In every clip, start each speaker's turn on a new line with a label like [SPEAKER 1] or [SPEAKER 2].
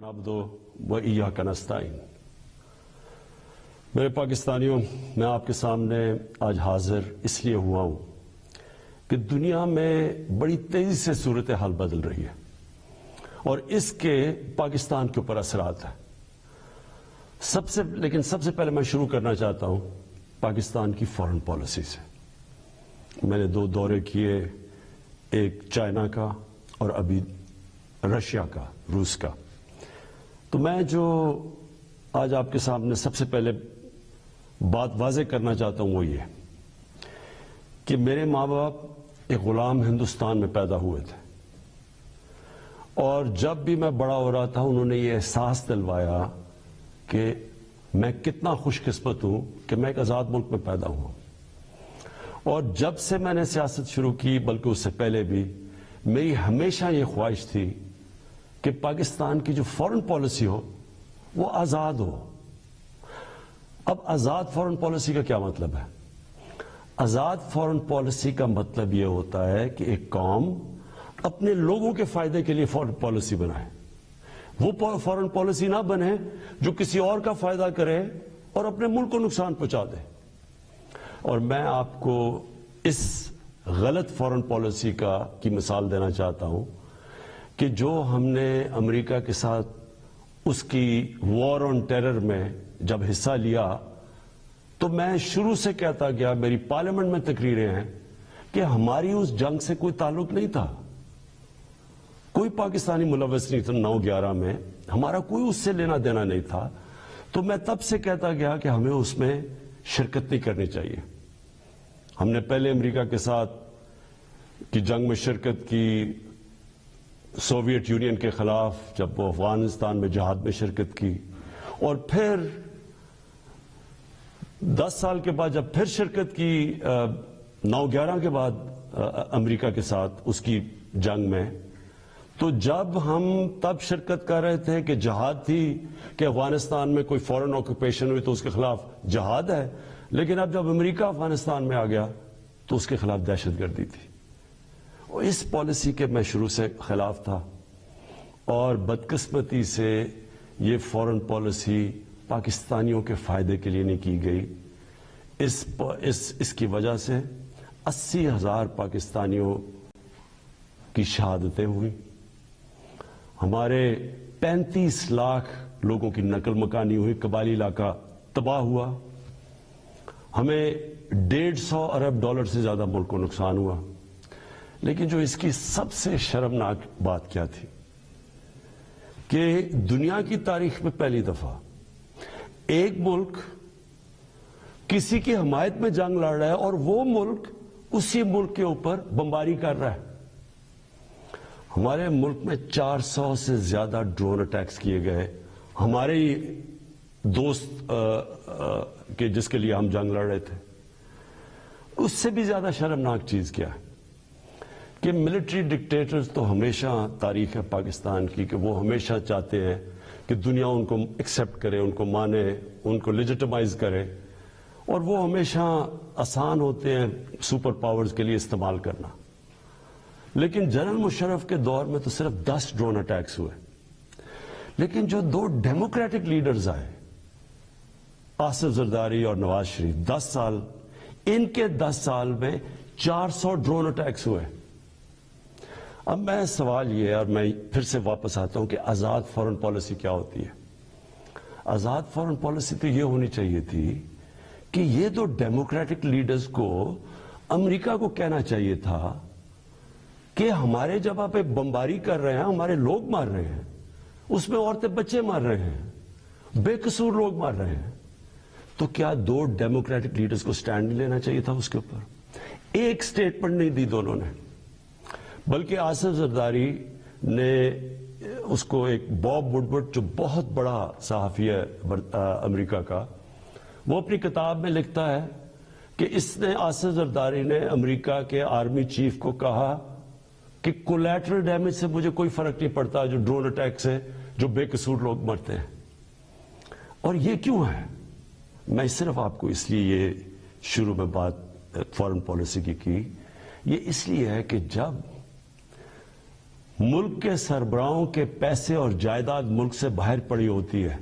[SPEAKER 1] نعبدو و ایاک نستعین۔ میرے پاکستانیوں، میں آپ کے سامنے آج حاضر اس لیے ہوا ہوں کہ دنیا میں بڑی تیزی سے صورتحال بدل رہی ہے اور اس کے پاکستان کے اوپر اثرات ہیں۔ لیکن سب سے پہلے میں شروع کرنا چاہتا ہوں پاکستان کی فارن پالیسی سے۔ میں نے 2 دورے کیے، ایک چائنا کا اور ابھی رشیا کا، روس کا۔ تو میں جو آج آپ کے سامنے سب سے پہلے بات واضح کرنا چاہتا ہوں وہ یہ کہ میرے ماں باپ ایک غلام ہندوستان میں پیدا ہوئے تھے، اور جب بھی میں بڑا ہو رہا تھا انہوں نے یہ احساس دلوایا کہ میں کتنا خوش قسمت ہوں کہ میں ایک آزاد ملک میں پیدا ہوا۔ اور جب سے میں نے سیاست شروع کی، بلکہ اس سے پہلے بھی، میری ہمیشہ یہ خواہش تھی کہ پاکستان کی جو فارن پالیسی ہو وہ آزاد ہو۔ اب آزاد فارن پالیسی کا کیا مطلب ہے؟ آزاد فارن پالیسی کا مطلب یہ ہوتا ہے کہ ایک قوم اپنے لوگوں کے فائدے کے لیے فارن پالیسی بنائے، وہ فارن پالیسی نہ بنے جو کسی اور کا فائدہ کرے اور اپنے ملک کو نقصان پہنچا دے۔ اور میں آپ کو اس غلط فارن پالیسی کی مثال دینا چاہتا ہوں کہ جو ہم نے امریکہ کے ساتھ اس کی وار آن ٹیرر میں جب حصہ لیا، تو میں شروع سے کہتا گیا، میری پارلیمنٹ میں تقریریں ہیں کہ ہماری اس جنگ سے کوئی تعلق نہیں تھا، کوئی پاکستانی ملوث نہیں تھا 9/11 میں، ہمارا کوئی اس سے لینا دینا نہیں تھا۔ تو میں تب سے کہتا گیا کہ ہمیں اس میں شرکت نہیں کرنی چاہیے۔ ہم نے پہلے امریکہ کے ساتھ کی جنگ میں شرکت کی، سوویت یونین کے خلاف، جب وہ افغانستان میں جہاد میں شرکت کی، اور پھر 10 سال کے بعد جب پھر شرکت کی 9/11 کے بعد امریکہ کے ساتھ اس کی جنگ میں، تو جب ہم تب شرکت کر رہے تھے کہ جہاد تھی کہ افغانستان میں کوئی فورن آکوپیشن ہوئی تو اس کے خلاف جہاد ہے، لیکن اب جب امریکہ افغانستان میں آ گیا تو اس کے خلاف دہشت گردی تھی۔ اور اس پالیسی کے میں شروع سے خلاف تھا، اور بدقسمتی سے یہ فارن پالیسی پاکستانیوں کے فائدے کے لیے نہیں کی گئی۔ اس کی وجہ سے 80,000 پاکستانیوں کی شہادتیں ہوئی، ہمارے 35 لاکھ لوگوں کی نقل مکانی ہوئی، قبائلی علاقہ تباہ ہوا، ہمیں $150 ارب سے زیادہ ملک کو نقصان ہوا۔ لیکن جو اس کی سب سے شرمناک بات کیا تھی کہ دنیا کی تاریخ میں پہلی دفعہ ایک ملک کسی کی حمایت میں جنگ لڑ رہا ہے اور وہ ملک اسی ملک کے اوپر بمباری کر رہا ہے۔ ہمارے ملک میں 400 سے زیادہ ڈرون اٹیکس کیے گئے، ہمارے دوست کہ جس کے لیے ہم جنگ لڑ رہے تھے۔ اس سے بھی زیادہ شرمناک چیز کیا ہے کہ ملٹری ڈکٹیٹرز تو ہمیشہ تاریخ ہے پاکستان کی کہ وہ ہمیشہ چاہتے ہیں کہ دنیا ان کو ایکسیپٹ کرے، ان کو مانے، ان کو لیجٹمائز کرے، اور وہ ہمیشہ آسان ہوتے ہیں سپر پاورز کے لیے استعمال کرنا۔ لیکن جنرل مشرف کے دور میں تو صرف 10 ڈرون اٹیکس ہوئے، لیکن جو 2 ڈیموکریٹک لیڈرز آئے، آصف زرداری اور نواز شریف، 10 سال، ان کے 10 سال میں 400 ڈرون اٹیکس ہوئے۔ اب میں سوال یہ ہے، اور میں پھر سے واپس آتا ہوں کہ آزاد فارن پالیسی کیا ہوتی ہے؟ آزاد فارن پالیسی تو یہ ہونی چاہیے تھی کہ یہ 2 ڈیموکریٹک لیڈرز کو امریکہ کو کہنا چاہیے تھا کہ ہمارے جب آپ بمباری کر رہے ہیں، ہمارے لوگ مار رہے ہیں، اس میں عورتیں بچے مار رہے ہیں، بے قصور لوگ مار رہے ہیں، تو کیا 2 ڈیموکریٹک لیڈرز کو سٹینڈ نہیں لینا چاہیے تھا اس کے اوپر؟ ایک سٹیٹمنٹ نہیں دی دونوں نے، بلکہ آصف زرداری نے اس کو ایک باب وڈورڈ جو بہت بڑا صحافی ہے امریکہ کا، وہ اپنی کتاب میں لکھتا ہے کہ آصف زرداری نے امریکہ کے آرمی چیف کو کہا کہ کولیٹرل ڈیمیج سے مجھے کوئی فرق نہیں پڑتا جو ڈرون اٹیک سے جو بے قصور لوگ مرتے ہیں۔ اور یہ کیوں ہے؟ میں صرف آپ کو اس لیے یہ شروع میں بات فارن پالیسی کی یہ اس لیے ہے کہ جب ملک کے سربراہوں کے پیسے اور جائیداد ملک سے باہر پڑی ہوتی ہے،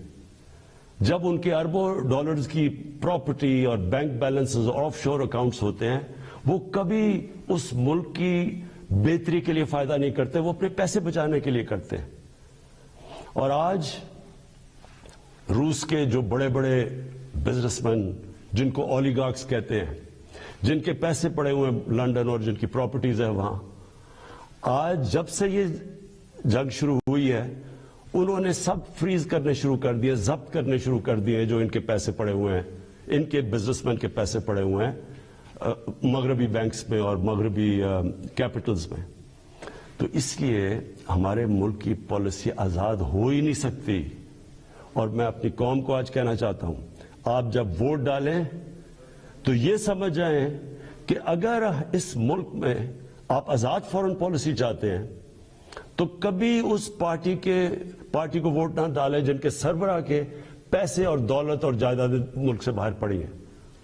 [SPEAKER 1] جب ان کے اربوں ڈالرز کی پراپرٹی اور بینک بیلنسز آف شور اکاؤنٹس ہوتے ہیں، وہ کبھی اس ملک کی بہتری کے لیے فائدہ نہیں کرتے، وہ اپنے پیسے بچانے کے لیے کرتے ہیں۔ اور آج روس کے جو بڑے بڑے بزنس مین، جن کو اولیگارکس کہتے ہیں، جن کے پیسے پڑے ہوئے ہیں لنڈن اور جن کی پراپرٹیز ہیں وہاں، آج جب سے یہ جنگ شروع ہوئی ہے انہوں نے سب فریز کرنے شروع کر دیے، ضبط کرنے شروع کر دیے جو ان کے پیسے پڑے ہوئے ہیں، ان کے بزنس مین کے پیسے پڑے ہوئے ہیں مغربی بینکس میں اور مغربی کیپٹلز میں۔ تو اس لیے ہمارے ملک کی پالیسی آزاد ہو ہی نہیں سکتی۔ اور میں اپنی قوم کو آج کہنا چاہتا ہوں، آپ جب ووٹ ڈالیں تو یہ سمجھ جائیں کہ اگر اس ملک میں آپ آزاد فورن پالیسی چاہتے ہیں تو کبھی اس پارٹی کو ووٹ نہ ڈالیں جن کے سربراہ کے پیسے اور دولت اور جائیداد ملک سے باہر پڑی ہیں،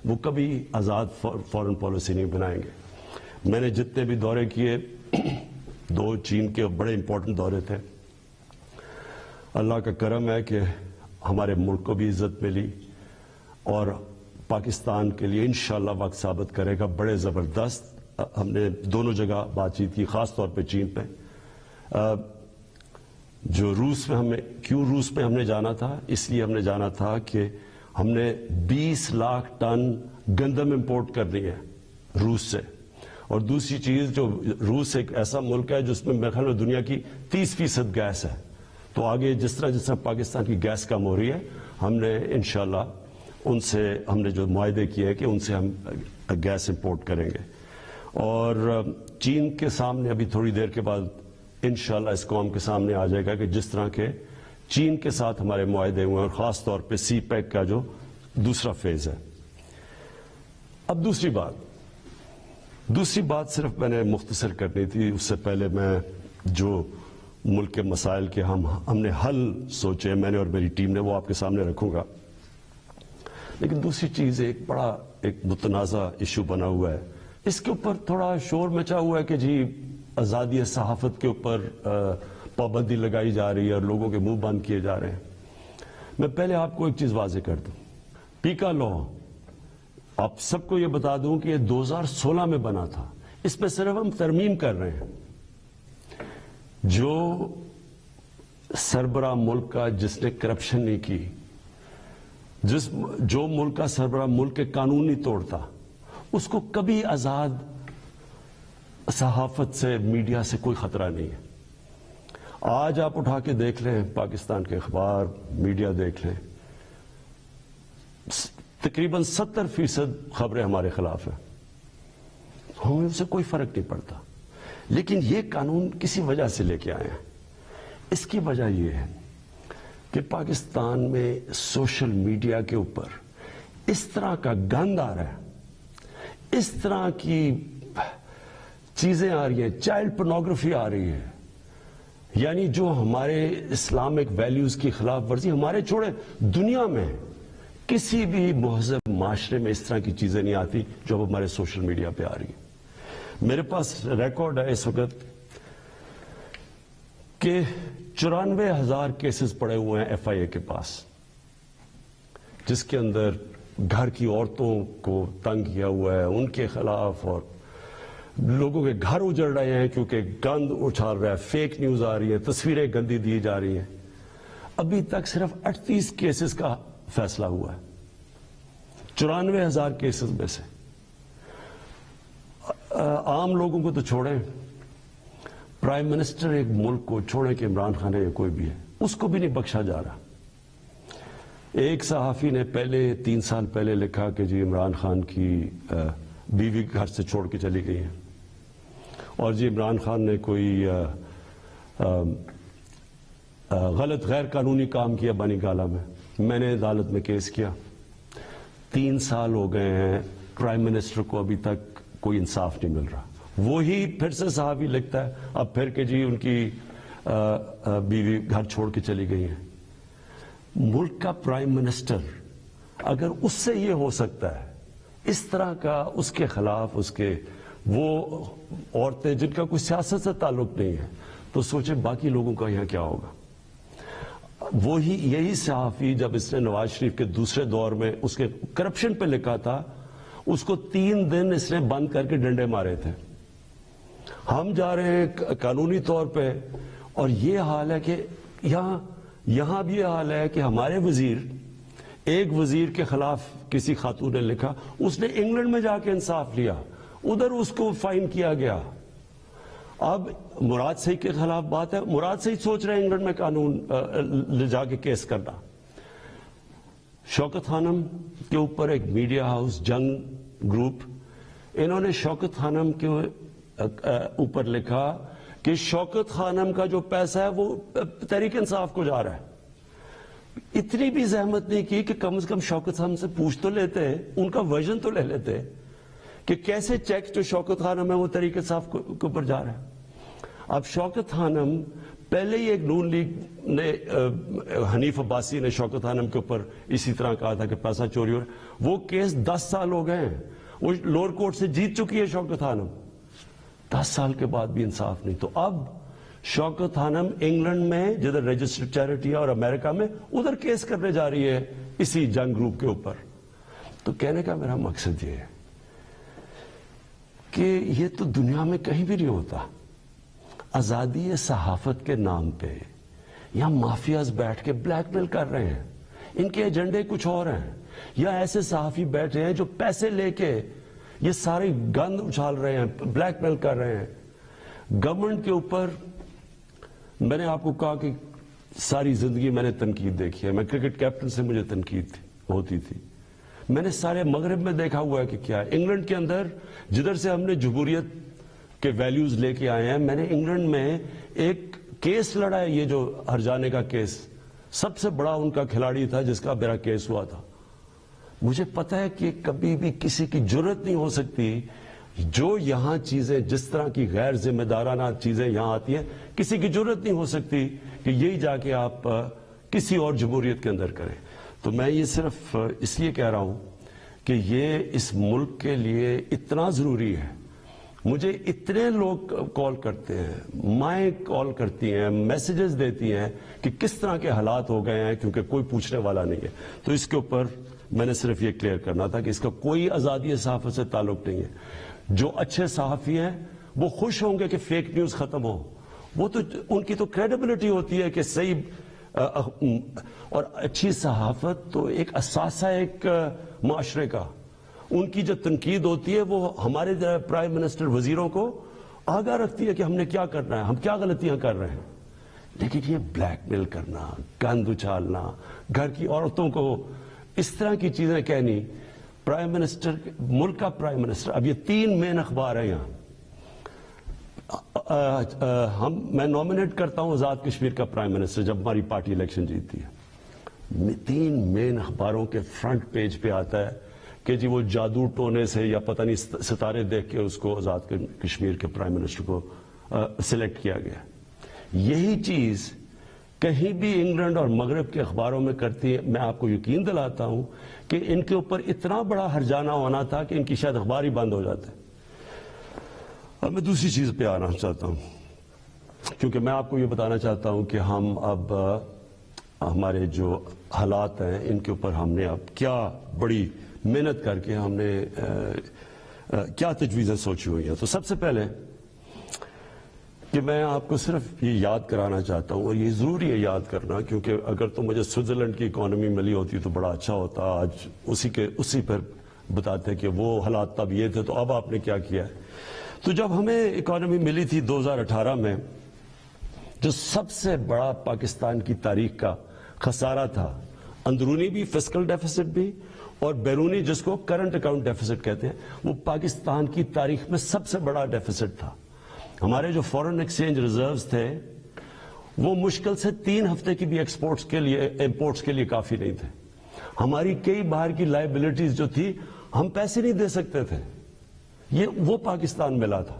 [SPEAKER 1] وہ کبھی آزاد فورن پالیسی نہیں بنائیں گے۔ میں نے جتنے بھی دورے کیے، 2 چین کے بڑے امپورٹنٹ دورے تھے، اللہ کا کرم ہے کہ ہمارے ملک کو بھی عزت ملی اور پاکستان کے لیے انشاءاللہ وقت ثابت کرے گا بڑے زبردست۔ ہم نے دونوں جگہ بات چیت کی، خاص طور پہ چین پہ۔ جو روس میں ہم نے جانا تھا، اس لیے ہم نے جانا تھا کہ ہم نے 20 لاکھ ٹن گندم امپورٹ کرنی ہے روس سے۔ اور دوسری چیز، جو روس ایک ایسا ملک ہے جس میں میرے خیال میں دنیا کی 30% گیس ہے، تو آگے جس طرح پاکستان کی گیس کم ہو رہی ہے، ہم نے انشاءاللہ ان سے ہم نے جو معاہدے کیے ہیں کہ ان سے ہم گیس امپورٹ کریں گے۔ اور چین کے سامنے ابھی تھوڑی دیر کے بعد انشاءاللہ اس قوم کے سامنے آ جائے گا کہ جس طرح کے چین کے ساتھ ہمارے معاہدے ہوئے ہیں، اور خاص طور پہ سی پیک کا جو دوسرا فیز ہے۔ اب دوسری بات صرف میں نے مختصر کرنی تھی، اس سے پہلے میں جو ملک کے مسائل کے ہم نے حل سوچے، میں نے اور میری ٹیم نے، وہ آپ کے سامنے رکھوں گا۔ لیکن دوسری چیز ایک متنازع ایشو بنا ہوا ہے، اس کے اوپر تھوڑا شور مچا ہوا ہے کہ جی آزادی صحافت کے اوپر پابندی لگائی جا رہی ہے اور لوگوں کے منہ بند کیے جا رہے ہیں۔ میں پہلے آپ کو ایک چیز واضح کر دوں، پیکا لا آپ سب کو یہ بتا دوں کہ یہ 2016 میں بنا تھا، اس پہ صرف ہم ترمیم کر رہے ہیں۔ جو سربراہ ملک کا جس نے کرپشن نہیں کی، جو ملک کا سربراہ ملک کے قانون نہیں توڑتا، اس کو کبھی آزاد صحافت سے، میڈیا سے کوئی خطرہ نہیں ہے۔ آج آپ اٹھا کے دیکھ لیں، پاکستان کے اخبار، میڈیا دیکھ لیں، تقریباً 70% خبریں ہمارے خلاف ہیں، ہمیں اس سے کوئی فرق نہیں پڑتا۔ لیکن یہ قانون کسی وجہ سے لے کے آئے ہیں۔ اس کی وجہ یہ ہے کہ پاکستان میں سوشل میڈیا کے اوپر اس طرح کا گند آ رہا ہے، اس طرح کی چیزیں آ رہی ہیں، چائلڈ پورنوگرافی آ رہی ہے، یعنی جو ہمارے اسلامک ویلیوز کی خلاف ورزی، ہمارے چھوڑے دنیا میں کسی بھی مہذب معاشرے میں اس طرح کی چیزیں نہیں آتی جو اب ہمارے سوشل میڈیا پہ آ رہی ہیں۔ میرے پاس ریکارڈ ہے اس وقت کہ 94,000 کیسز پڑے ہوئے ہیں ایف آئی اے کے پاس، جس کے اندر گھر کی عورتوں کو تنگ کیا ہوا ہے، ان کے خلاف، اور لوگوں کے گھر اجڑ رہے ہیں کیونکہ گند اچھال رہا ہے، فیک نیوز آ رہی ہے، تصویریں گندی دی جا رہی ہیں۔ ابھی تک صرف 38 کیسز کا فیصلہ ہوا ہے 94,000 کیسز میں سے۔ عام لوگوں کو تو چھوڑیں، پرائم منسٹر ایک ملک کو چھوڑیں کہ عمران خان ہے یا کوئی بھی ہے، اس کو بھی نہیں بخشا جا رہا۔ ایک صحافی نے 3 سال پہلے لکھا کہ جی عمران خان کی بیوی گھر سے چھوڑ کے چلی گئی ہیں، اور جی عمران خان نے کوئی غلط غیر قانونی کام کیا بنی گالا میں نے عدالت میں کیس کیا۔ 3 سال ہو گئے ہیں، پرائم منسٹر کو ابھی تک کوئی انصاف نہیں مل رہا۔ وہی پھر سے صحافی لکھتا ہے اب پھر کہ جی ان کی بیوی گھر چھوڑ کے چلی گئی ہیں۔ ملک کا پرائم منسٹر اگر اس سے یہ ہو سکتا ہے، اس طرح کا اس کے خلاف وہ عورتیں جن کا کوئی سیاست سے تعلق نہیں ہے، تو سوچیں باقی لوگوں کا یہاں کیا ہوگا. یہی صحافی جب اس نے نواز شریف کے دوسرے دور میں اس کے کرپشن پہ لکھا تھا, اس کو 3 دن اس نے بند کر کے ڈنڈے مارے تھے. ہم جا رہے ہیں قانونی طور پہ, اور یہ حال ہے کہ یہاں بھی یہ حال ہے کہ ہمارے ایک وزیر کے خلاف کسی خاتون نے لکھا, اس نے انگلینڈ میں جا کے انصاف لیا, ادھر اس کو فائن کیا گیا. اب مراد سعید کے خلاف بات ہے, مراد سعید سوچ رہے ہیں انگلینڈ میں قانون لے جا کے کیس کرنا. شوکت خانم کے اوپر ایک میڈیا ہاؤس جنگ گروپ, انہوں نے شوکت خانم کے اوپر لکھا کہ شوکت خانم کا جو پیسہ ہے وہ تحریک انصاف کو جا رہا ہے. اتنی بھی زحمت نہیں کی کہ کم از کم شوکت خانم سے پوچھ تو لیتے, ان کا ورژن تو لے لیتے کہ کیسے چیک جو شوکت خانم ہے وہ تحریک انصاف کے اوپر جا رہا ہے. اب شوکت خانم پہلے ہی ایک نون لیگ نے, حنیف عباسی نے شوکت خانم کے اوپر اسی طرح کہا تھا کہ پیسہ چوری ہو رہا ہے. وہ کیس 10 سال ہو گئے ہیں, وہ لوور کورٹ سے جیت چکی ہے شوکت خانم, 10 سال کے بعد بھی انصاف نہیں. تو اب شوکت خانم انگلینڈ میں جدھر رجسٹرڈ چیریٹی ہے اور امریکہ میں ادھر کیس کرنے جا رہی ہے اسی جنگ گروپ کے اوپر. تو کہنے کا میرا مقصد یہ ہے کہ یہ تو دنیا میں کہیں بھی نہیں ہوتا. آزادی صحافت کے نام پہ یا مافیاز بیٹھ کے بلیک میل کر رہے ہیں, ان کے ایجنڈے کچھ اور ہیں, یا ایسے صحافی بیٹھے ہیں جو پیسے لے کے یہ ساری گند اچھال رہے ہیں, بلیک میل کر رہے ہیں گورنمنٹ کے اوپر. میں نے آپ کو کہا کہ ساری زندگی میں نے تنقید دیکھی ہے, میں کرکٹ کیپٹن سے مجھے تنقید ہوتی تھی, میں نے سارے مغرب میں دیکھا ہوا ہے کہ کیا ہے. انگلینڈ کے اندر جدھر سے ہم نے جمہوریت کے ویلیوز لے کے آئے ہیں, میں نے انگلینڈ میں ایک کیس لڑا ہے, یہ جو ہرجانے کا کیس, سب سے بڑا ان کا کھلاڑی تھا جس کا میرا کیس ہوا تھا. مجھے پتا ہے کہ کبھی بھی کسی کی جرت نہیں ہو سکتی جو یہاں چیزیں جس طرح کی غیر ذمہ دارانہ چیزیں یہاں آتی ہیں, کسی کی جرت نہیں ہو سکتی کہ یہی جا کے آپ کسی اور جمہوریت کے اندر کریں. تو میں یہ صرف اس لیے کہہ رہا ہوں کہ یہ اس ملک کے لیے اتنا ضروری ہے. مجھے اتنے لوگ کال کرتے ہیں, مائیں کال کرتی ہیں, میسیجز دیتی ہیں کہ کس طرح کے حالات ہو گئے ہیں, کیونکہ کوئی پوچھنے والا نہیں ہے. تو اس کے اوپر میں نے صرف یہ کلیئر کرنا تھا کہ اس کا کوئی آزادی صحافت سے تعلق نہیں ہے. جو اچھے صحافی ہیں وہ خوش ہوں گے کہ فیک نیوز ختم ہو, وہ تو ان کی تو کریڈیبلٹی ہوتی ہے کہ صحیح, اور اچھی صحافت تو ایک اثاثہ ایک معاشرے کا. ان کی جو تنقید ہوتی ہے وہ ہمارے پرائم منسٹر وزیروں کو آگاہ رکھتی ہے کہ ہم نے کیا کرنا ہے, ہم کیا غلطیاں کر رہے ہیں. لیکن یہ بلیک میل کرنا, گند اچھالنا, گھر کی عورتوں کو اس طرح کی چیزیں کہنی, پرائم منسٹر, ملک کا پرائم منسٹر, اب یہ 3 مین اخبار ہیں یہاں, میں نومینیٹ کرتا ہوں آزاد کشمیر کا پرائم منسٹر جب ہماری پارٹی الیکشن جیتتی ہے, 3 مین اخباروں کے فرنٹ پیج پہ آتا ہے کہ جی وہ جادو ٹونے سے یا پتہ نہیں ستارے دیکھ کے اس کو آزاد کشمیر کے پرائم منسٹر کو سلیکٹ کیا گیا. یہی چیز کہیں بھی انگلینڈ اور مغرب کے اخباروں میں کرتی ہے. میں آپ کو یقین دلاتا ہوں کہ ان کے اوپر اتنا بڑا ہرجانہ ہونا تھا کہ ان کی شاید اخبار ہی بند ہو جاتے. اب میں دوسری چیز پہ آنا چاہتا ہوں, کیونکہ میں آپ کو یہ بتانا چاہتا ہوں کہ ہم اب ہمارے جو حالات ہیں ان کے اوپر ہم نے اب کیا بڑی محنت کر کے ہم نے کیا تجویزیں سوچی ہوئی ہیں. تو سب سے پہلے کہ میں آپ کو صرف یہ یاد کرانا چاہتا ہوں, اور یہ ضروری ہے یاد کرنا, کیونکہ اگر تو مجھے سوئٹزرلینڈ کی اکانومی ملی ہوتی تو بڑا اچھا ہوتا, آج اسی پر بتاتے کہ وہ حالات تب یہ تھے تو اب آپ نے کیا کیا ہے. تو جب ہمیں اکانومی ملی تھی 2018 میں, جو سب سے بڑا پاکستان کی تاریخ کا خسارہ تھا, اندرونی بھی فسکل ڈیفیسٹ بھی اور بیرونی جس کو کرنٹ اکاؤنٹ ڈیفیسٹ کہتے ہیں, وہ پاکستان کی تاریخ میں سب سے بڑا ڈیفیسٹ تھا. ہمارے جو فورن ایکسچینج ریزروز تھے وہ مشکل سے 3 ہفتے کی بھی امپورٹس کے لیے کافی نہیں تھے. ہماری کئی باہر کی لائبلٹیز جو تھی ہم پیسے نہیں دے سکتے تھے, یہ وہ پاکستان ملا تھا.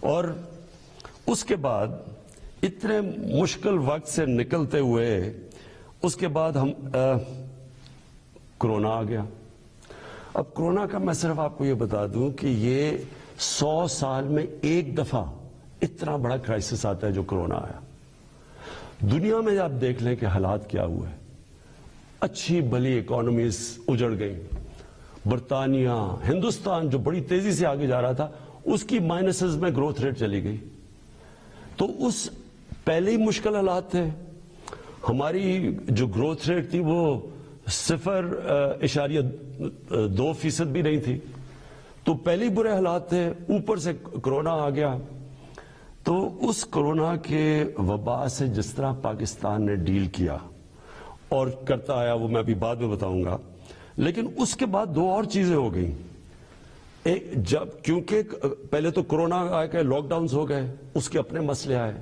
[SPEAKER 1] اور اس کے بعد اتنے مشکل وقت سے نکلتے ہوئے اس کے بعد ہم کرونا آ گیا. اب کرونا کا میں صرف آپ کو یہ بتا دوں کہ یہ 100 سال میں ایک اتنا بڑا کرائسس آتا ہے جو کرونا آیا. دنیا میں آپ دیکھ لیں کہ حالات کیا ہوئے. اچھی بھلی اکانومیز اجڑ گئی. برطانیہ، ہندوستان جو بڑی تیزی سے آگے جا رہا تھا اس کی مائنسز میں گروتھ ریٹ چلی گئی. تو اس پہلے ہی مشکل حالات تھے. ہماری جو گروتھ ریٹ تھی وہ 0.2% بھی نہیں تھی. تو پہلے ہی برے حالات تھے، اوپر سے کرونا آ گیا. تو اس کرونا کے وبا سے جس طرح پاکستان نے ڈیل کیا اور کرتا آیا وہ میں ابھی بعد میں بتاؤں گا. لیکن اس کے بعد دو اور چیزیں ہو گئیں. جب کیونکہ پہلے تو کرونا آ کے لاک ڈاؤنز ہو گئے، اس کے اپنے مسئلے آئے.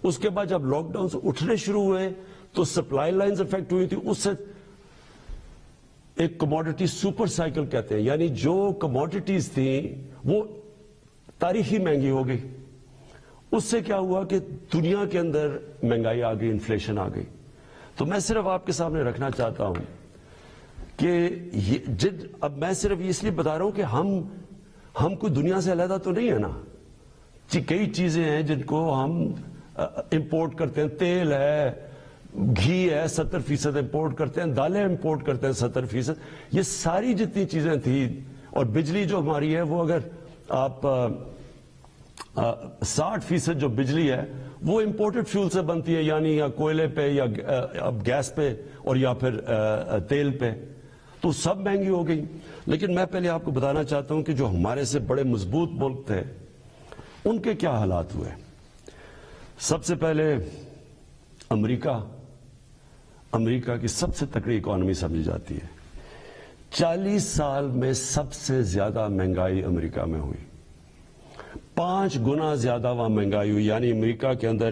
[SPEAKER 1] اس کے بعد جب لاک ڈاؤنز اٹھنے شروع ہوئے تو سپلائی لائنز افیکٹ ہوئی تھی. اس سے ایک کموڈٹی سپر سائیکل کہتے ہیں، یعنی جو کموڈٹیز تھیں وہ تاریخی مہنگی ہو گئی. اس سے کیا ہوا کہ دنیا کے اندر مہنگائی آ گئی، انفلیشن آ گئی. تو میں صرف آپ کے سامنے رکھنا چاہتا ہوں کہ اب میں صرف اس لیے بتا رہا ہوں کہ ہم کوئی دنیا سے علیحدہ تو نہیں ہے نا. کئی چیزیں ہیں جن کو ہم امپورٹ کرتے ہیں. تیل ہے، گھی ہے، 70% امپورٹ کرتے ہیں. دالیں امپورٹ کرتے ہیں 70%. یہ ساری جتنی چیزیں تھیں، اور بجلی جو ہماری ہے وہ اگر آپ 60% جو بجلی ہے وہ امپورٹڈ فیول سے بنتی ہے، یعنی یا کوئلے پہ یا اب گیس پہ اور یا پھر تیل پہ. تو سب مہنگی ہو گئی. لیکن میں پہلے آپ کو بتانا چاہتا ہوں کہ جو ہمارے سے بڑے مضبوط ملک تھے ان کے کیا حالات ہوئے. سب سے پہلے امریکہ کی سب سے تکڑی اکانومی سمجھی جاتی ہے. 40 سال میں سب سے زیادہ مہنگائی امریکہ میں ہوئی. 5 گنا زیادہ وہاں مہنگائی ہوئی. یعنی امریکہ کے اندر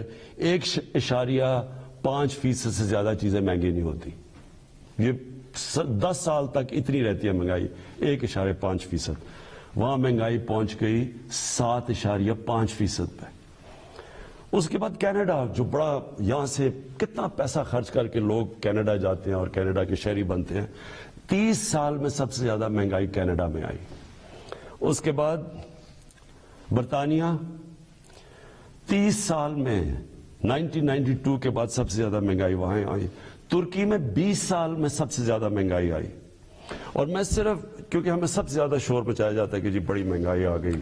[SPEAKER 1] 1.5% سے زیادہ چیزیں مہنگی نہیں ہوتی. یہ 10 سال تک اتنی رہتی ہے مہنگائی، 1.5%. وہاں مہنگائی پہنچ گئی 7.5% پہ. اس کے بعد کینیڈا، جو بڑا یہاں سے کتنا پیسہ خرچ کر کے لوگ کینیڈا جاتے ہیں اور کینیڈا کے شہری بنتے ہیں، 30 سال میں سب سے زیادہ مہنگائی کینیڈا میں آئی. اس کے بعد برطانیہ، 30 سال میں 1992 کے بعد سب سے زیادہ مہنگائی وہاں آئی. ترکی میں 20 سال میں سب سے زیادہ مہنگائی آئی. اور میں صرف کیونکہ ہمیں سب سے زیادہ شور مچایا جاتا ہے کہ جی بڑی مہنگائی آ گئی،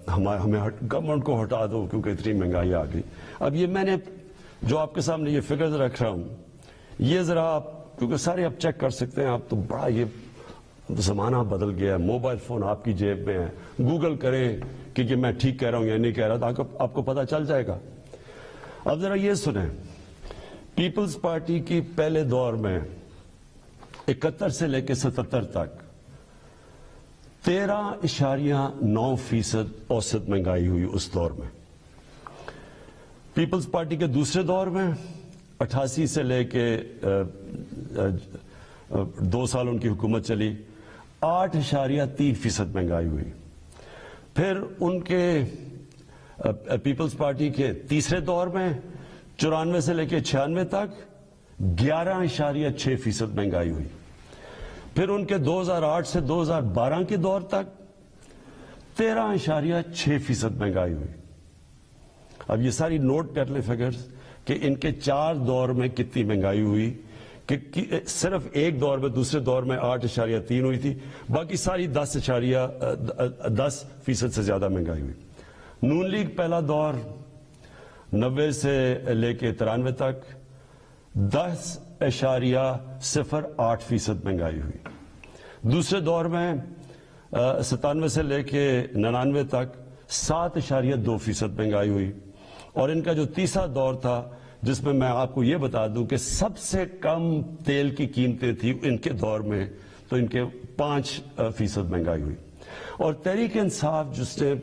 [SPEAKER 1] ہمیں گورنمنٹ کو ہٹا دو کیونکہ اتنی مہنگائی آ گئی. اب یہ میں نے جو آپ کے سامنے یہ فگرز رکھ رہا ہوں، یہ ذرا آپ کیونکہ سارے آپ چیک کر سکتے ہیں. آپ تو بڑا یہ زمانہ بدل گیا ہے، موبائل فون آپ کی جیب میں ہے. گوگل کریں کہ میں ٹھیک کہہ رہا ہوں یا نہیں کہہ رہا تو آپ کو پتہ چل جائے گا. اب ذرا یہ سنیں، پیپلز پارٹی کی پہلے دور میں 71 سے لے کے 77 تک 13.9% اوسط مہنگائی ہوئی اس دور میں. پیپلز پارٹی کے دوسرے دور میں 88 سے لے کے 2 سال ان کی حکومت چلی، 8.3% مہنگائی ہوئی. پھر ان کے پیپلز پارٹی کے تیسرے دور میں 94 سے لے کے 96 تک 11.6% مہنگائی ہوئی. پھر ان کے 2008 سے 2012 کے دور تک 13.6% مہنگائی ہوئی. اب یہ ساری نوٹ کر لیں فگرز کہ ان کے 4 دور میں کتنی مہنگائی ہوئی. کہ صرف ایک دور میں، دوسرے دور میں 8.3 ہوئی تھی، باقی ساری 10% سے زیادہ مہنگائی ہوئی. نون لیگ پہلا دور 90 سے لے کے 93 تک 10.08% مہنگائی ہوئی. دوسرے دور میں 97 سے لے کے 99 تک 7.2% مہنگائی ہوئی. اور ان کا جو تیسرا دور تھا جس میں آپ کو یہ بتا دوں کہ سب سے کم تیل کی قیمتیں تھیں ان کے دور میں، تو ان کے 5% مہنگائی ہوئی. اور تحریک انصاف جس نے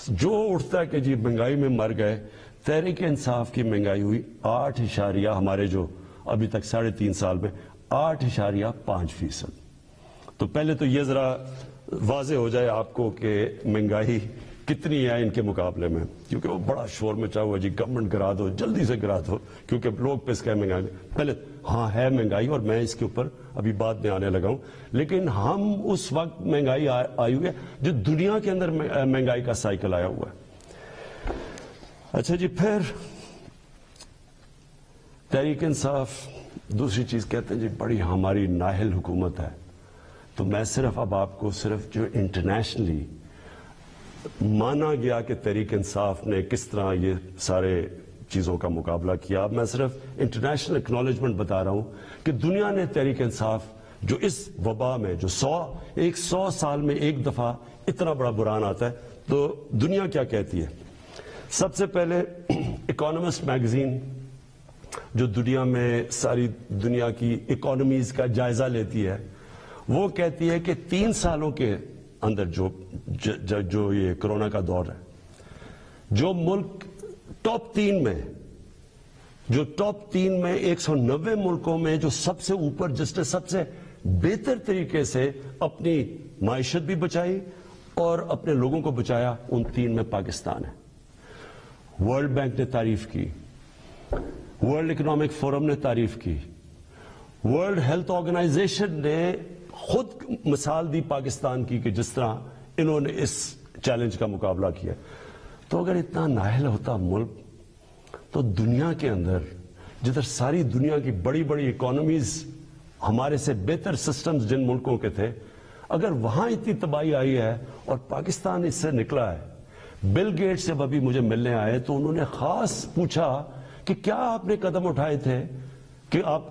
[SPEAKER 1] جو اٹھتا ہے کہ جی مہنگائی میں مر گئے، تحریک انصاف کی مہنگائی ہوئی 8 ہمارے جو ابھی تک 3.5 سال میں 8.5%. تو پہلے تو یہ ذرا واضح ہو جائے آپ کو کہ مہنگائی کتنی ہے ان کے مقابلے میں، کیونکہ وہ بڑا شور مچا ہوا جی گورنمنٹ گرا دو، جلدی سے گرا دو، کیونکہ لوگ پہ اس کا مہنگائی. پہلے ہاں ہے مہنگائی، اور میں اس کے اوپر ابھی بعد میں آنے لگا ہوں. لیکن ہم اس وقت مہنگائی آئی ہوئی ہے جو دنیا کے اندر مہنگائی کا سائیکل آیا ہوا ہے. اچھا جی، پھر تحریک انصاف دوسری چیز کہتے ہیں جی بڑی ہماری نااہل حکومت ہے. تو میں صرف اب آپ کو صرف جو انٹرنیشنلی مانا گیا کہ تحریک انصاف نے کس طرح یہ سارے چیزوں کا مقابلہ کیا، اب میں صرف انٹرنیشنل اکنالجمنٹ بتا رہا ہوں کہ دنیا نے تحریک انصاف جو اس وبا میں جو 100 سال میں ایک دفعہ اتنا بڑا بحران آتا ہے، تو دنیا کیا کہتی ہے. سب سے پہلے اکانومسٹ میگزین جو دنیا میں ساری دنیا کی اکانومیز کا جائزہ لیتی ہے، وہ کہتی ہے کہ 3 سالوں کے اندر جو یہ کرونا کا دور ہے، جو ملک ٹاپ 3 میں 190 ملکوں میں جو سب سے اوپر، جس نے سب سے بہتر طریقے سے اپنی معیشت بھی بچائی اور اپنے لوگوں کو بچایا، ان 3 میں پاکستان ہے. ورلڈ بینک نے تعریف کی، ورلڈ اکنامک فورم نے تعریف کی، ورلڈ ہیلتھ آرگنائزیشن نے خود مثال دی پاکستان کی کہ جس طرح انہوں نے اس چیلنج کا مقابلہ کیا. تو اگر اتنا نااہل ہوتا ملک، تو دنیا کے اندر جدھر ساری دنیا کی بڑی بڑی اکانومیز، ہمارے سے بہتر سسٹمز جن ملکوں کے تھے، اگر وہاں اتنی تباہی آئی ہے اور پاکستان اس سے نکلا ہے. بل گیٹس جب ابھی مجھے ملنے آئے تو انہوں نے خاص پوچھا کہ کیا آپ نے قدم اٹھائے تھے کہ آپ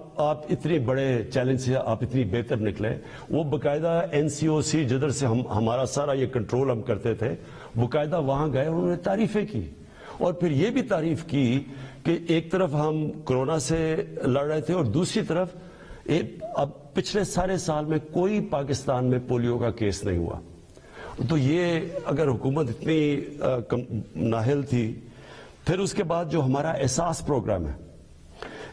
[SPEAKER 1] اتنے بڑے چیلنج سے آپ اتنی بہتر نکلے. وہ باقاعدہ NCOC جدھر سے ہمارا سارا یہ کنٹرول ہم کرتے تھے، باقاعدہ وہاں گئے، انہوں نے تعریفیں کی اور پھر یہ بھی تعریف کی کہ ایک طرف ہم کرونا سے لڑ رہے تھے اور دوسری طرف اب پچھلے سارے سال میں کوئی پاکستان میں پولیو کا کیس نہیں ہوا. تو یہ اگر حکومت اتنی نااہل تھی. پھر اس کے بعد جو ہمارا احساس پروگرام ہے،